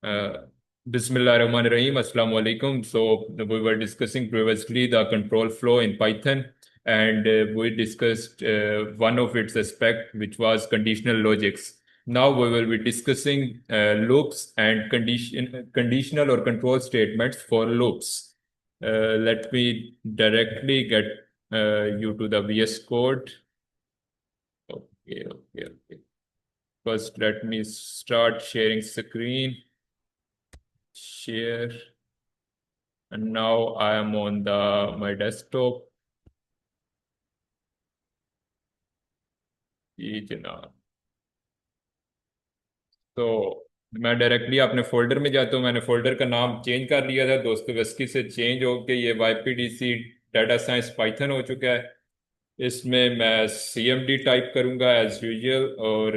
Uh, Bismillahirrahmanirrahim. Assalamu alaikum. So we were discussing previously the control flow in Python, and we discussed one of its aspect, which was conditional logics. Now we will be discussing loops and conditional or control statements for loops. Let me directly get you to the VS Code. Okay, okay, okay. First, let me start sharing screen. Share. And now I am on the my desktop. जी जनाब। तो मैं directly अपने folder में जाता हूँ। मैंने folder का नाम चेंज कर लिया था, दोस्तोवस्की से चेंज होके ये YPDC डाटा साइंस पाइथन हो चुका है। इसमें मैं CMD टाइप करूंगा एज यूजुअल, और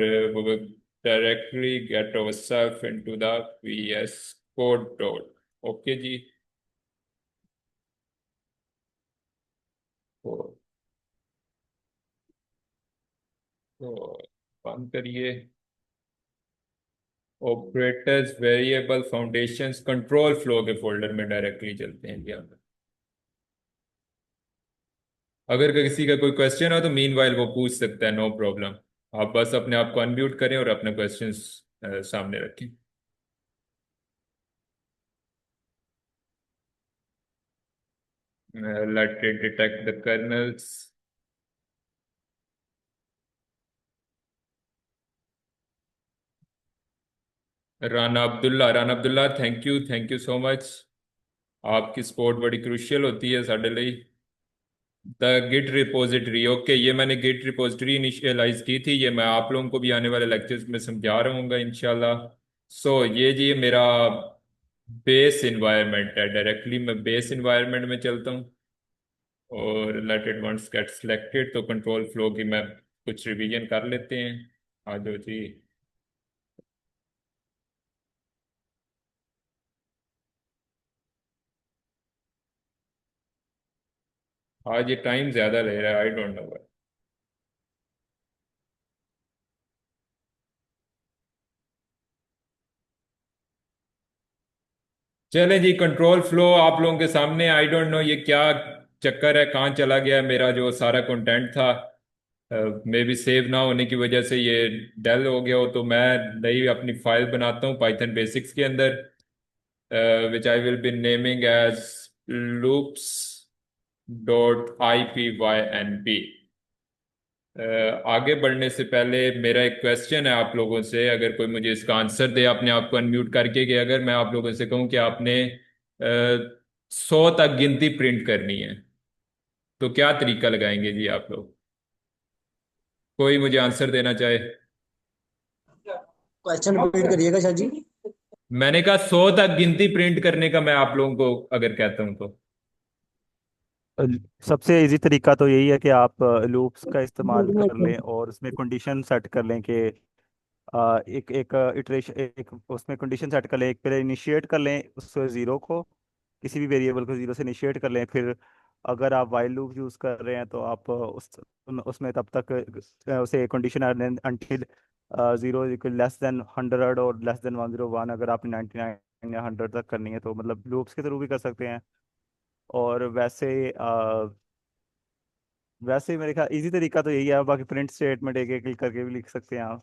directly get our self into the VS code dot. Okay जी। तो तो बंद करिए। Operators, variable, foundations, control flow के फोल्डर में डायरेक्टली चलते हैं यहाँ पे। अगर किसी का कोई क्वेश्चन हो तो मीनवाइल वो पूछ सकता है, नो प्रॉब्लम। आप बस अपने आप को अनम्यूट करें और अपने क्वेश्चंस सामने रखें। Let it detect the colonel's. Rana Abdullah, thank you so much. आपकी सपोर्ट बड़ी क्रूशियल होती है साढ़े लिए। द गिट रिपोजिटरी, ओके, ये मैंने गिट रिपोजिटरी इनिशियलाइज की थी। ये मैं आप लोगों को भी आने वाले लेक्चर्स में समझा रहा हूँ इंशाल्लाह। सो ये जी मेरा बेस इन्वायरमेंट है। डायरेक्टली मैं बेस इन्वायरमेंट में चलता हूँ और let it once get selected. तो कंट्रोल फ्लो की मैं कुछ रिवीजन कर लेते हैं। आ जाओ जी। आज ये टाइम ज्यादा ले रहा है, आई डोंट नो। चले जी, कंट्रोल फ्लो आप लोगों के सामने। आई डोंट नो ये क्या चक्कर है, कहाँ चला गया मेरा जो सारा कंटेंट था। मे बी सेव ना होने की वजह से ये डेल हो गया हो। तो मैं नई अपनी फाइल बनाता हूँ पाइथन बेसिक्स के अंदर, which I will be naming as loops .ipynp। आगे बढ़ने से पहले मेरा एक क्वेश्चन है आप लोगों से, अगर कोई मुझे इसका आंसर दे अपने आप को अनम्यूट करके, कि अगर मैं आप लोगों से कहूं कि आपने 100 तक गिनती प्रिंट करनी है, तो क्या तरीका लगाएंगे जी आप लोग? कोई मुझे आंसर देना चाहे। क्वेश्चन रिपीट करिएगा शाह जी। मैंने कहा 100 तक गिनती प्रिंट करने का मैं आप लोगों को अगर कहता हूं तो। अ, सबसे इजी तरीका तो यही है कि आप लूप्स का इस्तेमाल कर लें और उसमें कंडीशन सेट कर लें कि एक एक इटरेशन एक उसमें कंडीशन सेट कर लें। एक पहले इनिशिएट कर लें उस जीरो को, किसी भी वेरिएबल को जीरो से इनिशिएट कर लें। फिर अगर आप वाइल लूप यूज़ कर रहे हैं तो आप उसमें तब तक उसे condition until zero less than 100 और लेस देन 101। अगर आप 99 या 100 तक करनी है तो मतलब लूप्स के थ्रू भी कर सकते हैं। और वैसे मेरे ख्याल इजी तरीका तो यही है। बाकी प्रिंट स्टेटमेंट एक एक करके भी लिख सकते हैं आप।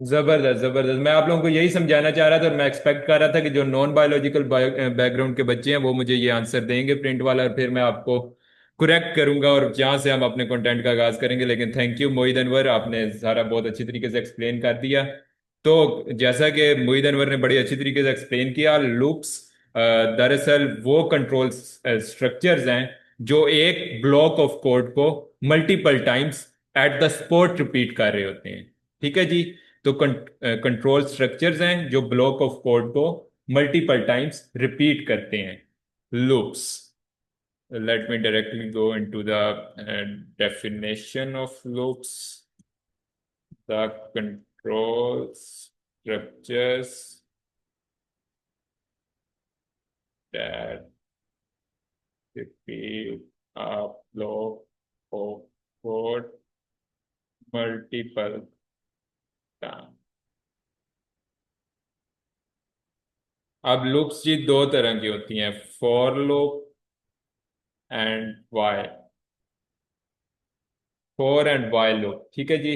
जबरदस्त जबरदस्त। मैं आप लोगों को यही समझाना चाह रहा था, और मैं एक्सपेक्ट कर रहा था कि जो नॉन बायोलॉजिकल बैकग्राउंड के बच्चे हैं वो मुझे ये आंसर देंगे प्रिंट वाला, और फिर मैं आपको करेक्ट करूंगा और जहां से हम अपने कंटेंट का आगाज करेंगे। लेकिन थैंक यू मोहिद अनवर, आपने सारा बहुत अच्छी तरीके से एक्सप्लेन कर दिया। तो जैसा कि मोहिद अनवर ने बड़ी अच्छी तरीके से एक्सप्लेन किया, लूप्स दरअसल वो कंट्रोल स्ट्रक्चर्स हैं जो एक ब्लॉक ऑफ कोड को multiple times at the spot repeat कर रहे होते हैं। ठीक है जी। तो कंट्रोल स्ट्रक्चर्स हैं जो ब्लॉक ऑफ कोड को मल्टीपल टाइम्स रिपीट करते हैं, loops. Let me directly go into the definition of loops. The control structures that repeat a block of code multiple times. अब लूप्स जी दो तरह की होती हैं, for loop and while, for and while loop. ठीक है जी।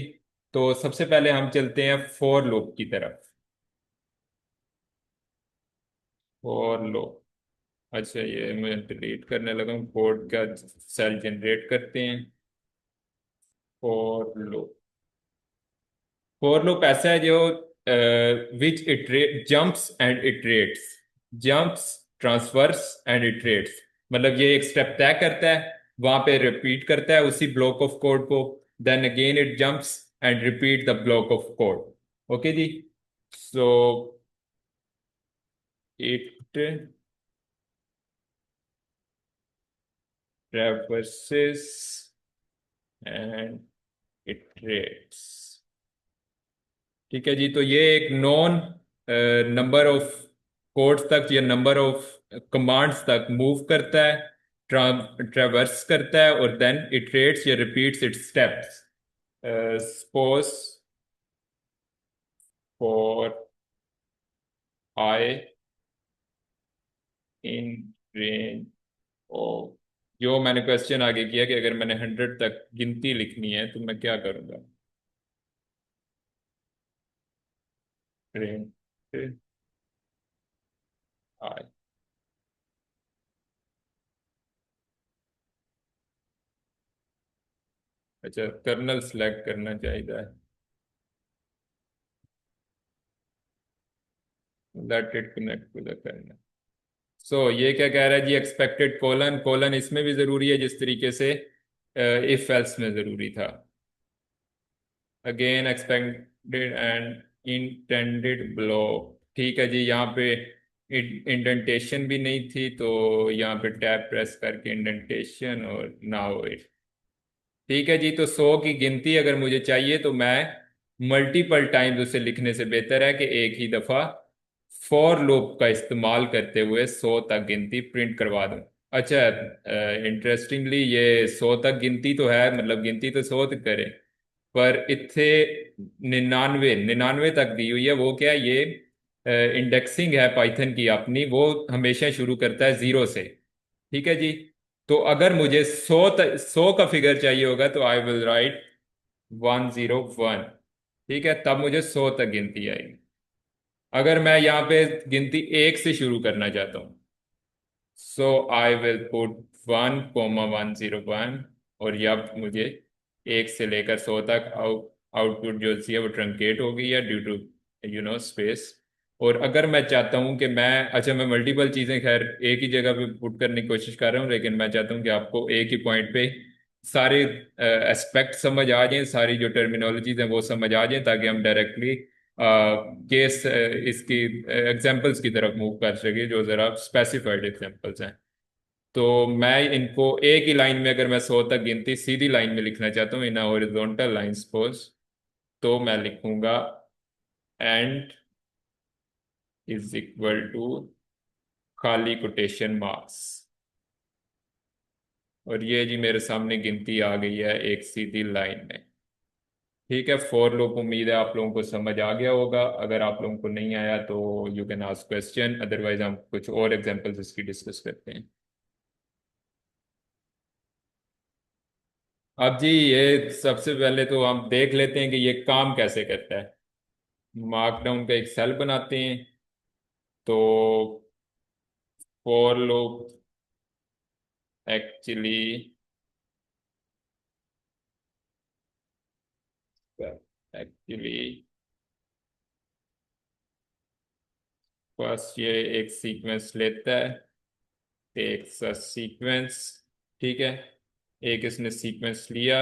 तो सबसे पहले हम चलते हैं फॉर लूप की तरफ। फॉर लूप, अच्छा ये मैं डिलीट करने लगा हूँ, कोड का सेल जनरेट करते हैं। फॉर लूप, फॉर लूप ऐसा है जो which iterate jumps and iterates, jumps, transfers and iterates. मतलब ये एक स्टेप तय करता है, वहां पे रिपीट करता है उसी ब्लॉक ऑफ कोड को, then again it jumps and repeat the block of code. Okay जी। So it traverses and iterates. ठीक है जी। तो ये एक नॉन नंबर ऑफ कोड्स तक या नंबर ऑफ कमांड्स तक मूव करता है, ट्रेवर्स करता है, और देन इटरेट्स या repeats it's steps. Suppose for I in range of, जो मैंने क्वेश्चन आगे किया कि अगर मैंने 100 तक गिनती लिखनी है तो मैं क्या करूंगा। रेंज आई, अच्छा कर्नल सेलेक्ट करना चाहिए, let it connect to the kernel. So ये क्या कह रहा है जी, एक्सपेक्टेड कोलन, कोलन इसमें भी जरूरी है जिस तरीके से इफ एल्स में जरूरी था। Again expected and intended block. ठीक है जी। यहाँ पे इंडेंटेशन भी नहीं थी, तो यहाँ पे टैब प्रेस करके इंडेंटेशन, और नाउ इट। ठीक है जी। तो 100 की गिनती अगर मुझे चाहिए तो मैं मल्टीपल टाइम्स उसे लिखने से बेहतर है कि एक ही दफा फॉर लूप का इस्तेमाल करते हुए 100 तक गिनती प्रिंट करवा दूं। अच्छा, इंटरेस्टिंगली ये 100 तक गिनती तो है, मतलब गिनती तो 100 तक करे, पर इत्थे 99 99 तक दी हुई है। वो क्या है, ये इंडेक्सिंग है पाइथन की अपनी, वो हमेशा शुरू करता है जीरो से। ठीक है जी। तो अगर मुझे 100 का फिगर चाहिए होगा तो आई विल राइट 101। ठीक है, तब मुझे 100 तक गिनती आएगी। अगर मैं यहाँ पे गिनती एक से शुरू करना चाहता हूँ, सो आई विल पुट 1,101, और अब मुझे एक से लेकर 100 तक आउटपुट जो सी है वो ट्रंकेट हो गई है ड्यू टू स्पेस। और अगर मैं चाहता हूँ कि मैं, अच्छा मैं मल्टीपल चीज़ें खैर एक ही जगह पे पुट करने की कोशिश कर रहा हूँ, लेकिन मैं चाहता हूँ कि आपको एक ही पॉइंट पे सारे एस्पेक्ट समझ आ जाएं, सारी जो टर्मिनोलॉजीज हैं वो समझ आ जाएं, ताकि हम डायरेक्टली केस इसकी एग्जांपल्स की तरफ मूव कर सके जो ज़रा स्पेसिफाइड एग्जांपल्स हैं। तो मैं इनको एक ही लाइन में, अगर मैं 100 तक गिनती सीधी लाइन में लिखना चाहता हूँ इन हॉरिजॉन्टल लाइन सपोज, तो मैं लिखूंगा एंड इज इक्वल टू खाली कोटेशन मार्क्स, और ये जी मेरे सामने गिनती आ गई है एक सीधी लाइन में। ठीक है, फॉर लूप उम्मीद है आप लोगों को समझ आ गया होगा। अगर आप लोगों को नहीं आया तो you can ask question, otherwise हम कुछ और एग्जांपल्स इसकी डिस्कस करते हैं। अब जी ये सबसे पहले तो हम देख लेते हैं कि ये काम कैसे करता है। मार्कडाउन का एक सेल बनाते हैं। तो for loop actually, actually first ये एक सीक्वेंस लेता है, एक सा सीक्वेंस। ठीक है, एक इसने सीक्वेंस लिया,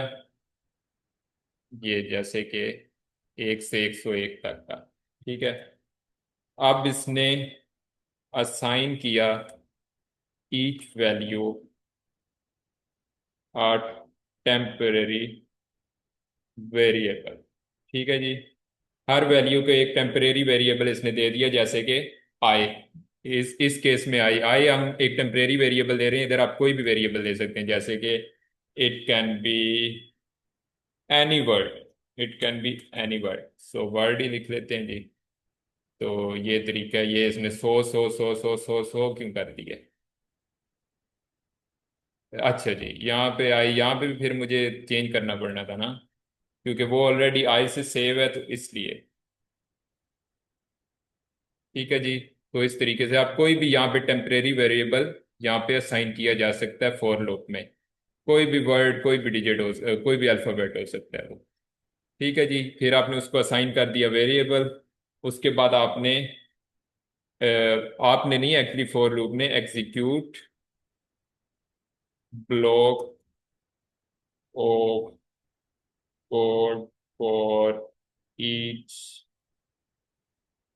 ये जैसे कि 1 से 101 तक का। ठीक है, अब इसने असाइन किया ईच वैल्यू आ टेम्पररी वेरिएबल। ठीक है जी। हर वैल्यू को एक टेम्परेरी वेरिएबल इसने दे दिया, जैसे कि आई। इस केस में आई हम एक टेम्परेरी वेरिएबल दे रहे हैं। इधर आप कोई भी वेरिएबल दे सकते हैं, जैसे कि it can be any word, it can be any word, so word ही लिख लेते हैं जी। तो ये तरीका है, ये इसने 100 100 100 100 100 क्यों कर दिया? अच्छा जी, यहाँ पे आई, यहाँ पे भी फिर मुझे चेंज करना पड़ना था ना, क्योंकि वो ऑलरेडी आई से सेव है तो इसलिए। ठीक है जी। तो इस तरीके से आप कोई भी यहाँ पे टेम्परेरी वेरिएबल यहाँ पे असाइन किया जा सकता है फॉर लूप में। कोई भी वर्ड, कोई भी डिजिट हो, कोई भी अल्फाबेट हो सकता है वो। ठीक है जी, फिर आपने उसको असाइन कर दिया वेरिएबल। उसके बाद आपने नहीं, एक्चुअली फॉर लूप ने execute block of code for each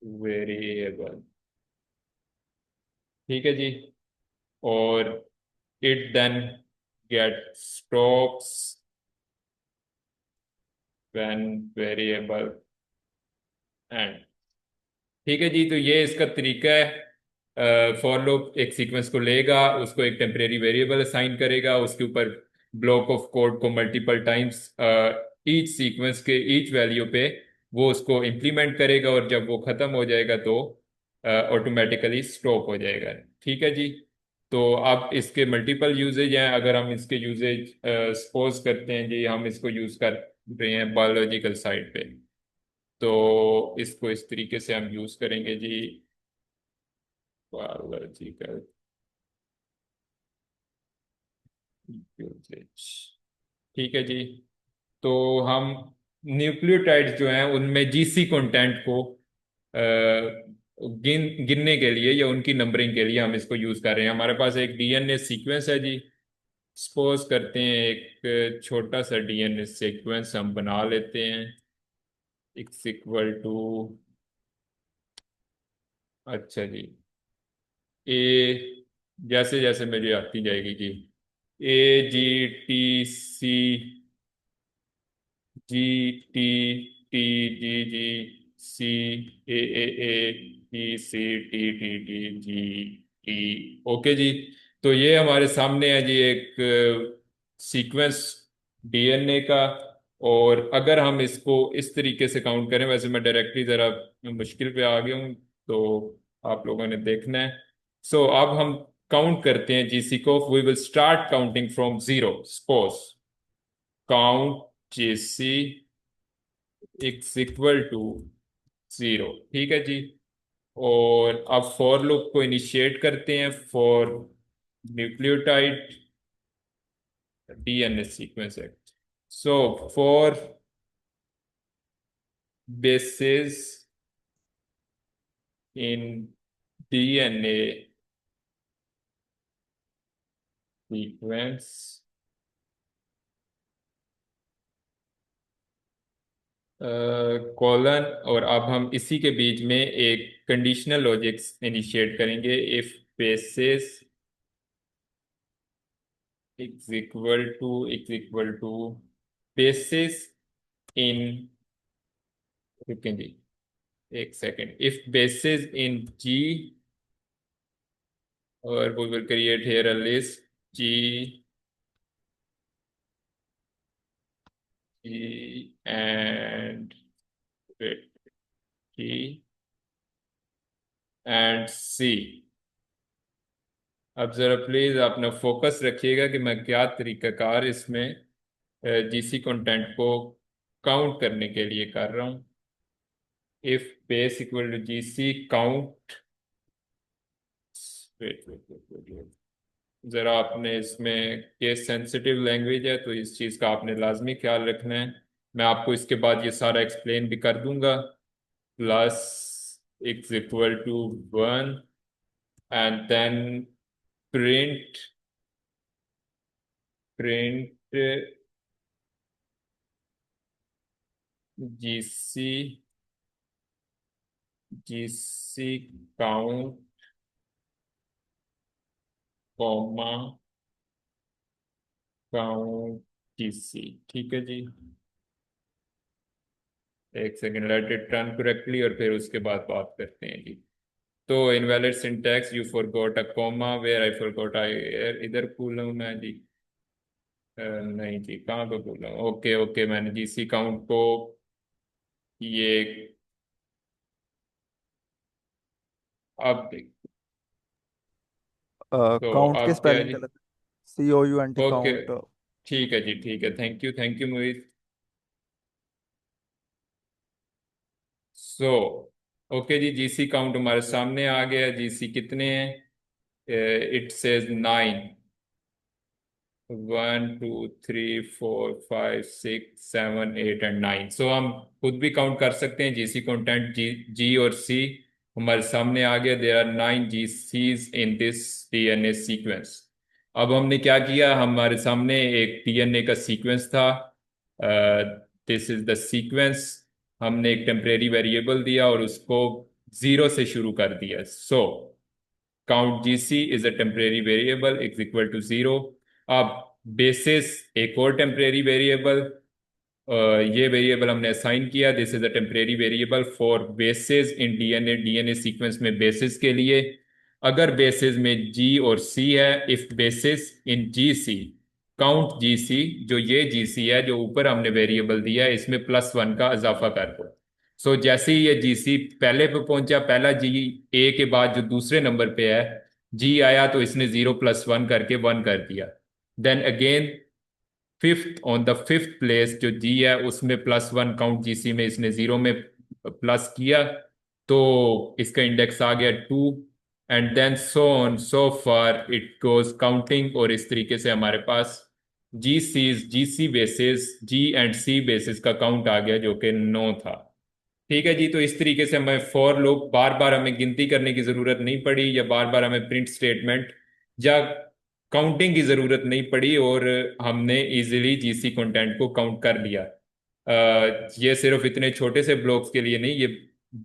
variable. ठीक है जी। और it then get stops when variable end. ठीक है जी, तो ये इसका तरीका है। फॉर लूप एक सीक्वेंस को लेगा, उसको एक टेम्परेरी वेरिएबल असाइन करेगा, उसके ऊपर ब्लॉक ऑफ कोड को मल्टीपल टाइम्स ईच सीक्वेंस के ईच वैल्यू पे वो उसको इम्प्लीमेंट करेगा, और जब वो खत्म हो जाएगा तो ऑटोमेटिकली स्टॉप हो जाएगा। ठीक है जी। तो अब इसके मल्टीपल यूजेज हैं। अगर हम इसके यूजेज सपोज करते हैं जी, हम इसको यूज कर रहे हैं बायोलॉजिकल साइड पे, तो इसको इस तरीके से हम यूज करेंगे जी, बायोलॉजिकल यूसेज। ठीक है जी। तो हम न्यूक्लियोटाइड्स जो हैं उनमें जीसी कंटेंट को गिनने के लिए या उनकी नंबरिंग के लिए हम इसको यूज कर रहे हैं। हमारे पास एक डीएनए सीक्वेंस है जी। सपोज करते हैं एक छोटा सा डीएनए सीक्वेंस हम बना लेते हैं, इक्स इक्वल टू, अच्छा जी, ए, जैसे जैसे मेरी आती जाएगी जी, AGTC, GTCAAATCTTGTT। ओके जी। तो ये हमारे सामने है जी एक सीक्वेंस डीएनए का। और अगर हम इसको इस तरीके से काउंट करें, वैसे मैं डायरेक्टली ज़रा मुश्किल पे आ गया हूँ, तो आप लोगों ने देखना है। सो अब हम काउंट करते हैं जीसी को। We will start counting from zero. Suppose count GC is equal to zero. ठीक है जी। और अब फॉर लूप को इनिशिएट करते हैं फॉर न्यूक्लियोटाइड डीएनए सीक्वेंस है। So for bases in DNA sequence, colon, और अब हम इसी के बीच में एक कंडीशनल लॉजिक्स इनिशिएट करेंगे। If bases is equal to bases in, रुकें जी एक second, if bases in G, और we will create here a list G, G and G and C. अब जरा प्लीज अपना फोकस रखिएगा कि मैं क्या तरीकाकार इसमें जीसी कंटेंट को काउंट करने के लिए कर रहा हूँ। If base equal to GC count, wait wait wait wait, जरा आपने इसमें केस सेंसिटिव लैंग्वेज है, तो इस चीज़ का आपने लाजमी ख्याल रखना है। मैं आपको इसके बाद ये सारा एक्सप्लेन भी कर दूंगा। Plus is equal to one, and then print print GC GC count comma count GC. ठीक है जी। एक second, let it run correctly और फिर उसके बाद बात करते हैं जी। तो invalid syntax, you forgot a comma where I forgot I, इधर भूल रहा हूँ मैं जी। नहीं जी, कहाँ पे भूल रहा हूँ? ओके ओके, मैंने जीसी काउंट को ये अब देख। तो काउंट के अब क्या है स्पेलिंग जी? गलत। COUNT okay, count. ठीक है जी, ठीक है, thank you Mohit. So okay जी, जीसी काउंट हमारे सामने आ गया। जीसी कितने हैं? It says 9। 1 2 3 4 5 6 7 8 एंड 9। सो हम खुद भी काउंट कर सकते हैं। जीसी कंटेंट जी, जी और सी हमारे सामने आ गया। There are 9 G Cs in this DNA sequence. अब हमने क्या किया, हमारे सामने एक डीएनए का सीक्वेंस था। This is the sequence. हमने एक टेम्परेरी वेरिएबल दिया और उसको जीरो से शुरू कर दिया। So count GC is a temporary variable is equal to zero. अब बेसिस एक और टेम्परेरी वेरिएबल, ये वेरिएबल हमने असाइन किया। This is a temporary variable for bases in DNA. DNA sequence में बेसिस के लिए, अगर बेसिस में जी और सी है, if bases in G C, count G C, जो ये जी सी है जो ऊपर हमने वेरिएबल दिया है, इसमें +1 का इजाफा कर दो। सो जैसे ही ये जी सी पहले पे पहुंचा, पहला जी ए के बाद जो दूसरे नंबर पे है जी आया, तो इसने 0 + 1 करके 1 कर दिया। Then again fifth, on the fifth place जो जी है उसमें +1 काउंट जीसी में इसने जीरो में प्लस किया, तो इसका इंडेक्स आ गया 2। And then so on so far it goes counting. और इस तरीके से हमारे पास G Cs, G C basis, G and C basis का काउंट आ गया जो कि 9 था। ठीक है जी, तो इस तरीके से हमें फॉर लूप, बार बार हमें गिनती करने की जरूरत नहीं पड़ी, या बार बार हमें प्रिंट स्टेटमेंट या काउंटिंग की जरूरत नहीं पड़ी, और हमने इजीली जीसी कंटेंट को काउंट कर लिया। ये सिर्फ इतने छोटे से ब्लॉक्स के लिए नहीं, ये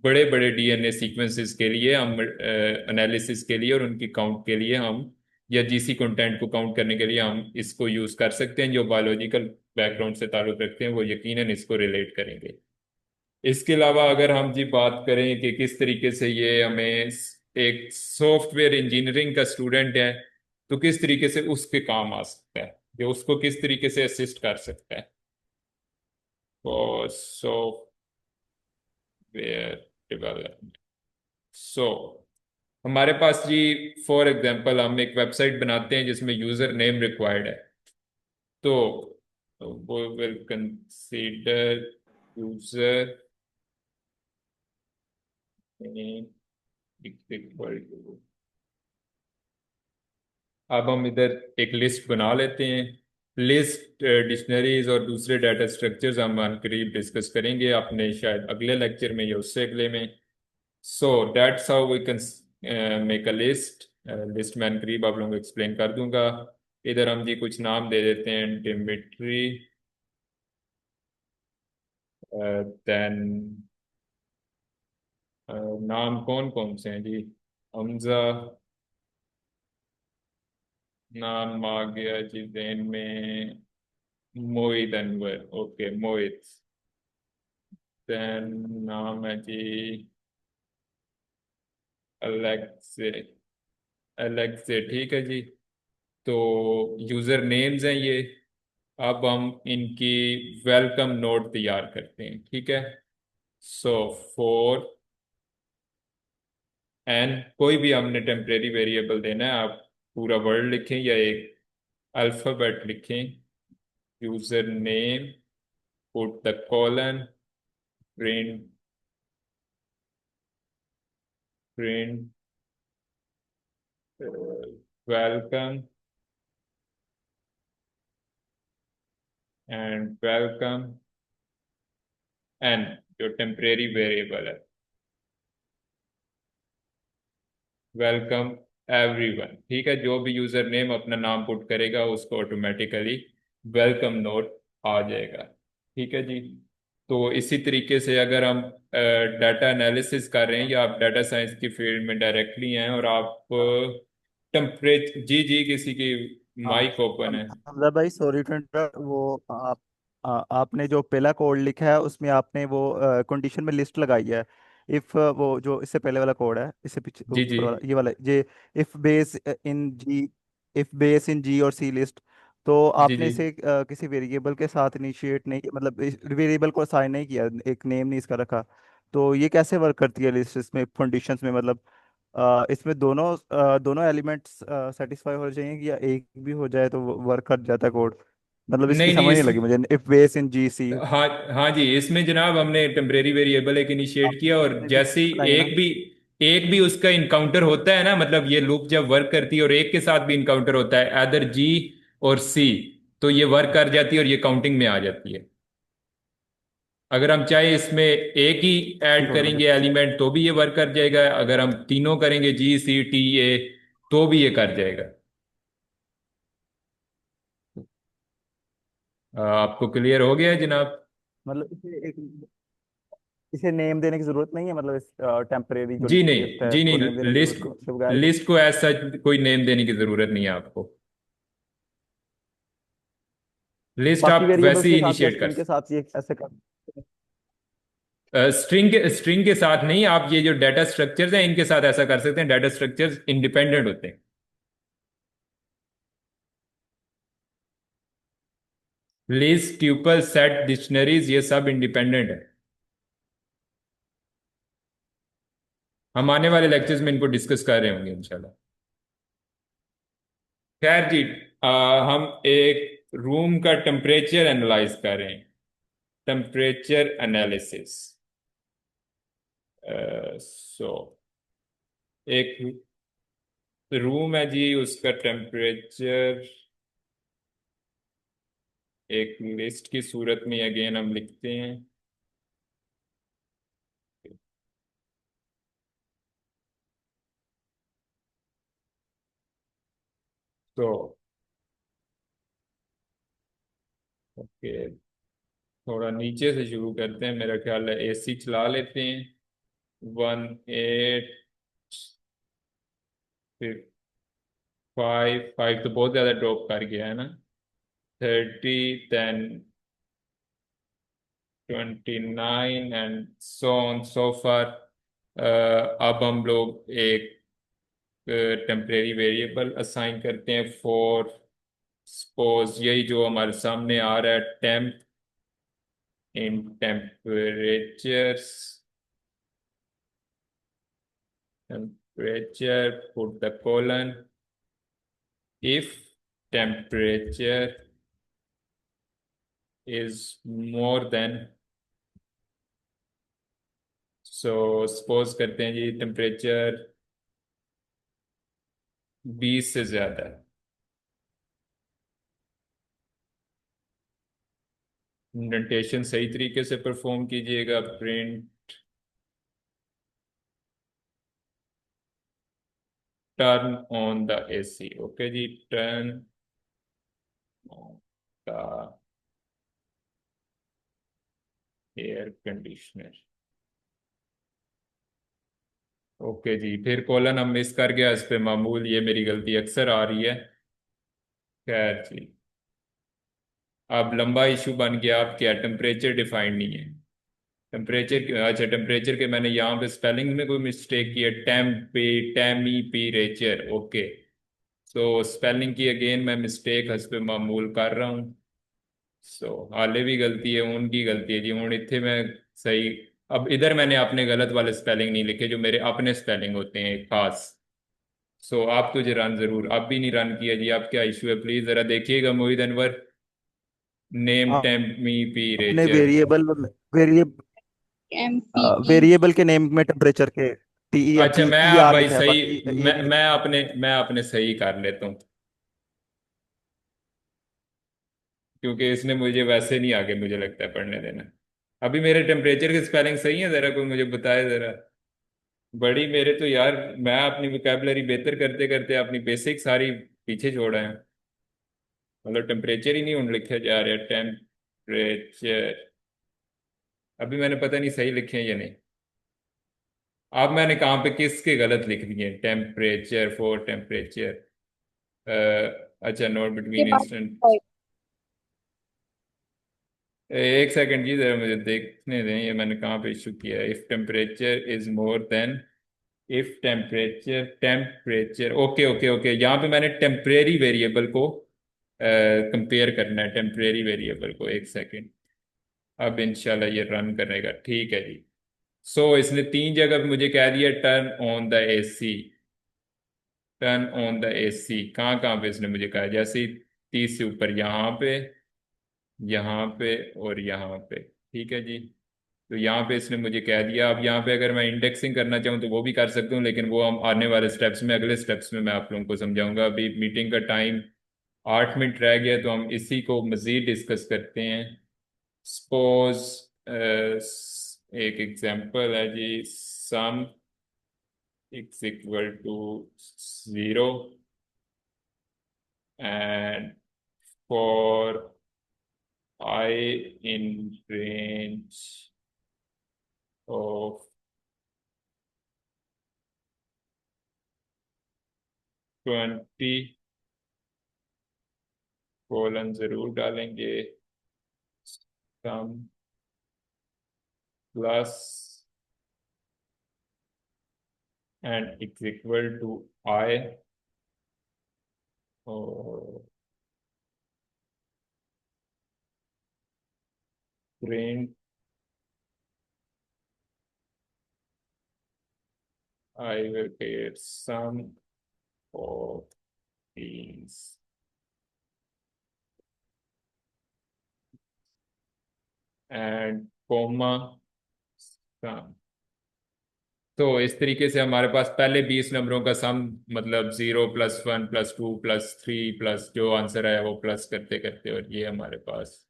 बड़े बड़े डीएनए सीक्वेंसेस के लिए हम एनालिसिस के लिए और उनकी काउंट के लिए हम, या जीसी कंटेंट को काउंट करने के लिए हम इसको यूज कर सकते हैं। जो बायोलॉजिकल बैकग्राउंड से ताल्लुक रखते हैं वो यकीनन इसको रिलेट करेंगे। इसके अलावा अगर हम जी बात करें कि किस तरीके से ये हमें, एक सॉफ्टवेयर इंजीनियरिंग का स्टूडेंट है तो किस तरीके से उसके काम आ सकता है, जो उसको किस तरीके से असिस्ट कर सकता है। और सॉफ्टवेयर डेवलपमेंट। सो हमारे पास जी, फॉर एग्जांपल हम एक वेबसाइट बनाते हैं जिसमें यूजर नेम रिक्वायर्ड है। तो वो will consider user name equal to, अब हम इधर एक लिस्ट बना लेते हैं। लिस्ट, डिक्शनरीज और दूसरे डाटा स्ट्रक्चर्स हम करीब डिस्कस करेंगे अपने शायद अगले लेक्चर में या उससे अगले में। So that's how we can make a list. List मैं करीब आप लोगों को एक्सप्लेन कर दूंगा। इधर हम जी कुछ नाम दे देते हैं। डिमिट्री, देन नाम कौन कौन से हैं जी? हमजा, नाम आ गया जी जहन में। मोहित अनवर, ओके मोहित। देन नाम है जी अलेक्से, अलेक्से, ठीक है जी। तो यूजर नेम्स हैं ये। अब हम इनकी वेलकम नोट तैयार करते हैं, ठीक है। सो फॉर एन, कोई भी हमने टेम्परेरी वेरिएबल देना है, आप पूरा वर्ड लिखें या एक अल्फाबेट लिखें। User name, put the colon, print, print welcome and welcome N, जो टेम्परेरी वेरिएबल है। वेलकम एवरीवन, ठीक है। जो भी यूजर नेम अपना नाम पुट करेगा उसको ऑटोमेटिकली वेलकम नोट आ जाएगा, ठीक है जी। तो इसी तरीके से अगर हम डाटा एनालिसिस कर रहे हैं या आप डाटा साइंस की फील्ड में डायरेक्टली हैं और आप टेम्परेचर, जी जी किसी की हाँ। माइक ओपन है। हमजा भाई, सॉरी टू इंटरप्ट। वो आपने जो पहला कोड लिखा है उसमें आपने वो कंडीशन में लिस्ट लगाई है। इफ वो जो इससे पहले वाला कोड है, इससे पीछे जी जी ऊपर वाला ये वाला, ये if base in G, if base in G और सी लिस्ट। तो जी आपने जी इसे किसी वेरिएबल के साथ इनिशिएट नहीं, मतलब वेरिएबल को असाइन नहीं किया, एक नेम नहीं इसका रखा। तो ये कैसे वर्क करती है लिस्ट इसमें कंडीशंस में, मतलब इसमें दोनों एलिमेंट्स सेटिस्फाई हो चाहिए कि या एक भी हो जाए तो वर्क कर जाता है कोड? मतलब इसकी नहीं नहीं समझ नहीं इस लगी मुझे, इफ बेस इन जी सी। हाँ हाँ जी, इसमें जनाब हमने टेम्परेरी वेरिएबल एक इनिशिएट किया, और आपने भी जैसे ही बनाई है ना? एक भी उसका इनकाउंटर होता है ना, मतलब ये लूप जब वर्क करती है और एक के साथ भी इनकाउंटर होता है, अदर जी और सी, तो ये वर्क कर जाती है और ये काउंटिंग में आ जाती है। अगर हम चाहे इसमें एक ही ठीक ऐड हो गया करेंगे मुझे। एलिमेंट तो भी ये वर्क कर जाएगा, अगर हम तीनों करेंगे जी सी टी ए तो भी ये कर जाएगा। आपको क्लियर हो गया है जनाब? मतलब इसे नेम देने की जरूरत नहीं है, मतलब इस टेम्परेरी जो जी लिस्ट नहीं, है जी इसको नेम नहीं, देने की लिस्ट जरूरत नहीं, इसके बगैर भी? लिस्ट को ऐसा कोई नेम देने की जरूरत नहीं है आपको। लिस्ट बाकी आप वेरिएबल्स वैसे ही के साथ या इनिशिएट कर स्ट्रिंग के साथ ये ऐसे कर? स्ट्रिंग के साथ नहीं, आप ये जो डाटा स्ट्रक्चर्स हैं इनके साथ ऐसा कर सकते हैं। डाटा स्ट्रक्चर्स इंडिपेंडेंट होते हैं। लिस्ट, ट्यूपल, सेट, डिक्शनरीज, ये सब इंडिपेंडेंट है। हम आने वाले लेक्चर्स में इनको डिस्कस कर रहे होंगे इंशाल्लाह। खैर जी, हम एक रूम का टेम्परेचर एनालाइज कर रहे हैं। Temperature analysis. सो एक रूम है जी, उसका टेम्परेचर एक लिस्ट की सूरत में अगेन हम लिखते हैं। तो ओके, थोड़ा नीचे से शुरू करते हैं। मेरा ख्याल है एसी चला लेते हैं। 1 8, फिर 5 5 तो बहुत ज़्यादा ड्रॉप कर गया है ना। 30, then 29 and so on so far. अब हम लोग एक टेम्परेरी वेरिएबल असाइन करते हैं फॉर सपोज यही जो हमारे सामने आ रहा है, temp in temperatures. Temperature, put the colon, if temperature is more than, so suppose करते हैं जी टेम्परेचर 20 से ज्यादा है। इंडेंटेशन सही तरीके से परफॉर्म कीजिएगा। Print turn on the AC. Okay जी, turn on the air conditioner. Okay जी, फिर कॉलन हम मिस कर गया इस पे मामूल, ये मेरी गलती अक्सर आ रही है। खैर जी, अब लंबा इशू बन गया। अब क्या, टेम्परेचर डिफाइंड नहीं है। टेम्परेचर, अच्छा टेम्परेचर के मैंने यहाँ पे स्पेलिंग में कोई मिस्टेक की है। Temperature, okay. सो स्पेलिंग की अगेन मैं मिस्टेक हस्बे मामूल कर रहा हूँ। सो हाले भी गलती है, उनकी गलती है जी। हूँ इतने मैं सही। अब इधर मैंने अपने गलत वाले स्पेलिंग नहीं लिखे जो मेरे अपने स्पेलिंग होते हैं खास। सो आप तुझे रन जरूर, आप भी नहीं रन किया जी। आप क्या इशू है, प्लीज जरा देखिएगा मोहित अनवर। नेम आप अपने टेम्परेचर। Variable MPP। वेरिएबल के नेम में टेम्परेचर के टी ई अच्छा, पी मैं ई आप आर भाई लिखा है, सही, बाकी ये मैं नहीं मैं लिखा। अपने सही कर लेता हूँ, क्योंकि इसने मुझे वैसे नहीं आगे मुझे लगता है पढ़ने देना। अभी मेरे टेम्परेचर की स्पेलिंग सही है? जरा कोई मुझे बताए जरा। बड़ी मेरे तो यार, मैं अपनी वोकैबुलरी बेहतर करते करते अपनी बेसिक सारी पीछे छोड़ा है। मतलब टेम्परेचर ही नहीं उन लिखा जा रहा। टेम्परेचर अभी मैंने पता नहीं सही लिखे हैं या नहीं। अब मैंने कहाँ पे किसके गलत लिख दिए? Temperature, for temperature. अच्छा, नोट के बिटवीन पास इंस्टेंट। एक सेकंड जी, जरा मुझे देखने दें ये मैंने कहाँ पे इशू किया है। If temperature is more than, if temperature okay okay okay, यहाँ पे मैंने टेम्परेरी वेरिएबल को कंपेयर करना है, टेम्परेरी वेरिएबल को। एक सेकंड, अब इंशाल्लाह ये रन करेगा। ठीक है जी। सो इसने 3 जगह पे मुझे कह दिया turn on the AC, turn on the AC. कहाँ कहाँ पे इसने मुझे कहा, जैसे ही 30 से ऊपर, यहाँ पे और यहाँ पे। ठीक है जी। तो यहाँ पे इसने मुझे कह दिया। अब यहाँ पे अगर मैं इंडेक्सिंग करना चाहूँ तो वो भी कर सकता हूँ, लेकिन वो हम आने वाले स्टेप्स में, अगले स्टेप्स में मैं आप लोगों को समझाऊंगा। अभी मीटिंग का टाइम 8 मिनट रह गया, तो हम इसी को मजीद डिस्कस करते हैं। सपोज एक एग्जांपल है जी, sum is equal to 0 and for I in range of 20, colon जरूर डालेंगे, sum plus and x equal to I और range I will get sum of these and comma sum। तो इस तरीके से हमारे पास पहले 20 नंबरों का सम, मतलब 0 +1 +2 +3 जो आंसर है वो प्लस करते करते, और ये हमारे पास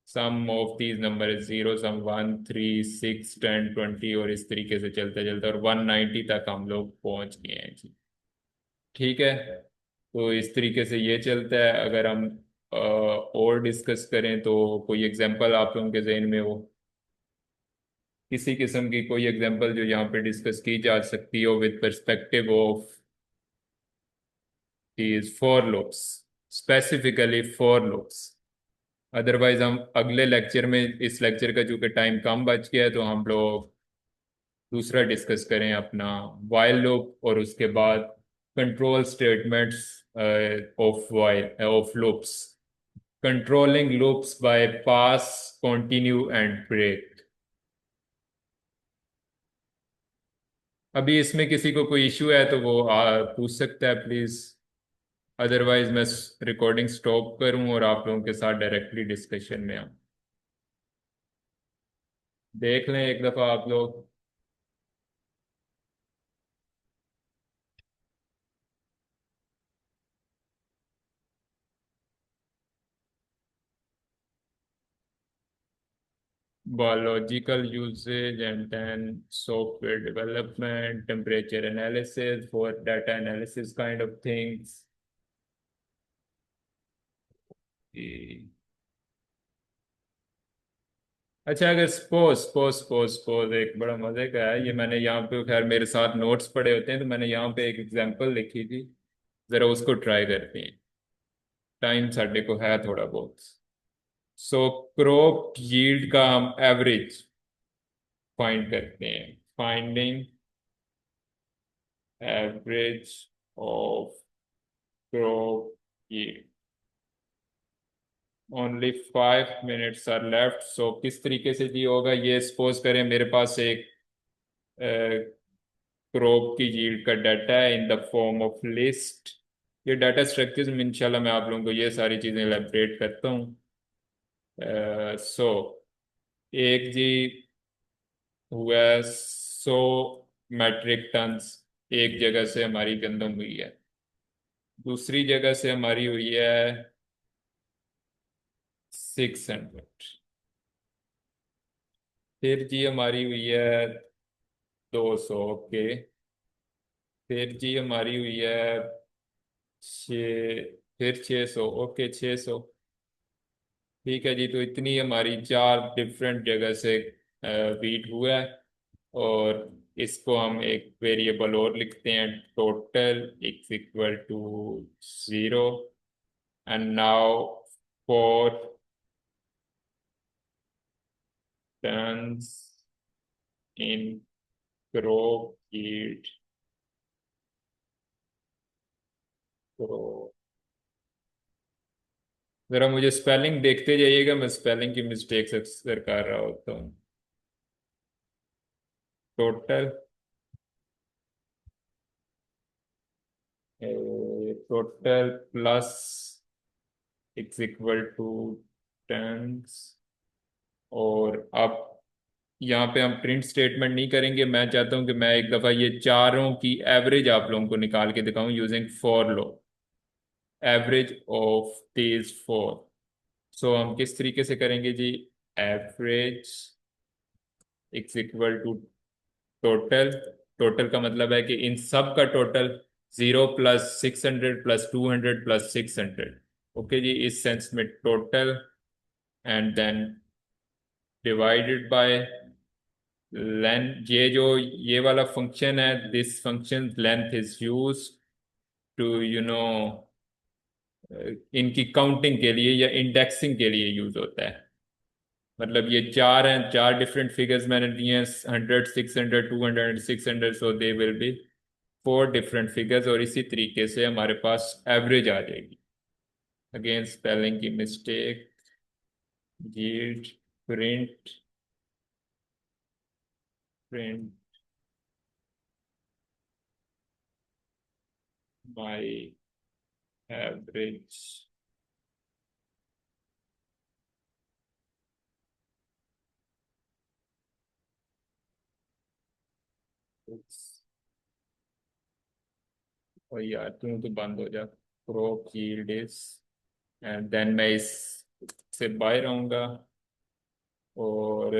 सम ऑफ दीज नंबर है 0, सम 1 3 6 10 20, और इस तरीके से चलते चलते और 190 तक हम लोग पहुंच गए हैं जी। ठीक है। तो इस तरीके से ये चलता है। अगर हम और डिस्कस करें तो कोई एग्जांपल आप लोगों के जहन में हो, किसी किस्म की कोई एग्जांपल जो यहाँ पे डिस्कस की जा सकती हो with perspective of these for loops, specifically for loops. Otherwise हम अगले लेक्चर में, इस लेक्चर का चूंकि टाइम कम बच गया है, तो हम लोग दूसरा डिस्कस करें अपना वाइल लूप, और उसके बाद control statements of while of loops, controlling loops by pass, continue and break. अभी इसमें किसी को कोई इशू है तो वो पूछ सकता है प्लीज। अदरवाइज मैं रिकॉर्डिंग स्टॉप करूं और आप लोगों के साथ डायरेक्टली डिस्कशन में आऊं। देख लें एक दफा आप लोग। Biological usage and then software development, temperature analysis for data analysis kind of things. कि- अच्छा, अगर सपोज सपोज सपोज सपोज एक बड़ा मजे का है ये, मैंने यहाँ पे, खैर मेरे साथ नोट्स पड़े होते हैं, तो मैंने यहाँ पे एक एग्जांपल लिखी थी, जरा उसको ट्राई करते हैं। टाइम साडे को है थोड़ा बहुत। सो क्रॉप यील्ड का हम एवरेज फाइंड करते हैं। Finding average of crop yield. Only 5 minutes are left. So किस तरीके से जी होगा ये, सपोज करें मेरे पास एक क्रॉप की यील्ड का डाटा है in the form of list. ये डाटा स्ट्रक्चर्स में इंशाल्लाह मैं आप लोगों को ये सारी चीज़ें एलैबोरेट करता हूँ। सो एक जी हुआ 100 मेट्रिक टन्स एक जगह से हमारी गंदम हुई है, दूसरी जगह से हमारी हुई है 600, फिर जी हमारी हुई है 200। ओके। फिर जी हमारी हुई है 6, फिर 600। ओके, 600। ठीक है जी। तो इतनी हमारी 4 डिफरेंट जगह से बीट हुआ है, और इसको हम एक वेरिएबल और लिखते हैं, total is equal to 0। And now for turns in crop yield, तो जरा मुझे स्पेलिंग देखते जाइएगा, मैं स्पेलिंग की मिस्टेक्स अक्सर कर रहा होता हूँ। Total total plus is equal to terms. और अब यहाँ पे हम प्रिंट स्टेटमेंट नहीं करेंगे, मैं चाहता हूँ कि मैं एक दफ़ा ये चारों की एवरेज आप लोगों को निकाल के दिखाऊं using for loop, average of these four. So हम किस तरीके से करेंगे जी? Average x equal to total. Total का मतलब है कि इन सब का टोटल 0 + 600 + 200 + 600। ओके जी, इस सेंस में total and then divided by length. ये वाला फंक्शन है, this function length is use to इनकी काउंटिंग के लिए या इंडेक्सिंग के लिए यूज होता है। मतलब ये चार हैं, चार डिफरेंट फिगर्स मैंने दिए हैं, 100 600 200 600, so they will be four different figures और इसी तरीके से हमारे पास एवरेज आ जाएगी। अगेन स्पेलिंग की mistake, yield print print by average. और यार तू तो बंद हो जा। Crop yield is and then मैं इस से बाय रहूंगा और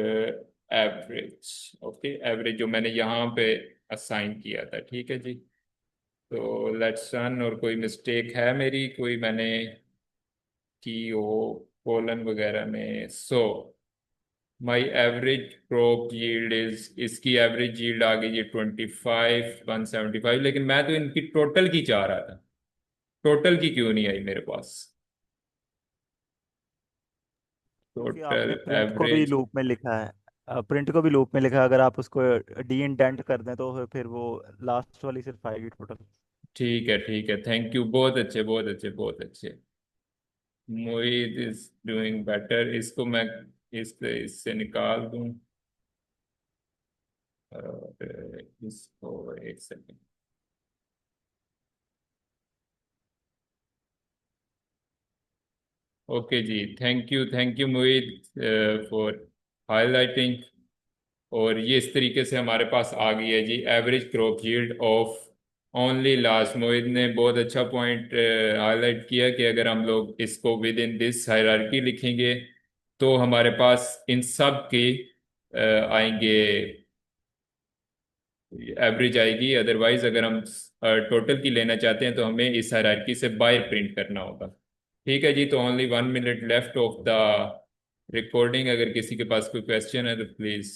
एवरेज। ओके, एवरेज जो मैंने यहाँ पे असाइन किया था, ठीक है जी। तो लेट्स रन। और कोई मिस्टेक है मेरी, कोई मैंने की हो कोलन वगैरह में? So my average crop yield is, इसकी एवरेज यील्ड आ गई जी 25 175, लेकिन मैं तो इनकी टोटल की चाह रहा था। टोटल की क्यों नहीं आई मेरे पास? क्योंकि टोटल आपने प्रिंट को भी एवरेज। लूप में लिखा है, प्रिंट को भी लूप में लिखा है। अगर आप उसको डी इंडेंट कर दें तो फिर वो लास्ट वाली सिर्फ आएगी टोटल। ठीक है ठीक है, थैंक यू, बहुत अच्छे बहुत अच्छे बहुत अच्छे। Mohit is doing better. इसको मैं इससे निकाल दूं और इसको एक सेकंड। ओके जी, thank you Mohit for highlighting. और ये इस तरीके से हमारे पास आ गई है जी average crop yield of only last. Mohit ने बहुत अच्छा पॉइंट हाईलाइट किया कि अगर हम लोग इसको विद इन दिस हायरार्की लिखेंगे तो हमारे पास इन सब के आएंगे, एवरेज आएगी। अदरवाइज अगर हम टोटल की लेना चाहते हैं तो हमें इस हायरार्की से बाय प्रिंट करना होगा। ठीक है जी, तो only 1 minute left of the recording. अगर किसी के पास कोई क्वेश्चन है तो प्लीज़